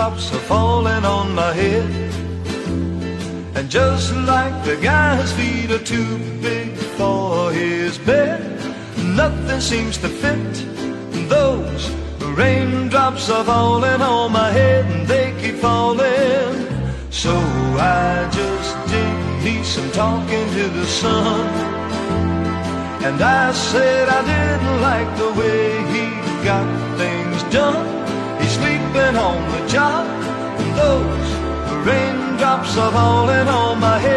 raindrops are falling on my head. And just like the guy's feet are too big for his bed, nothing seems to fit. Those raindrops are falling on my head, and they keep falling. So I just did me some talking to the sun, and I said I didn't like the way he got things done. He's sleeping on the job, and those raindrops are falling on my head.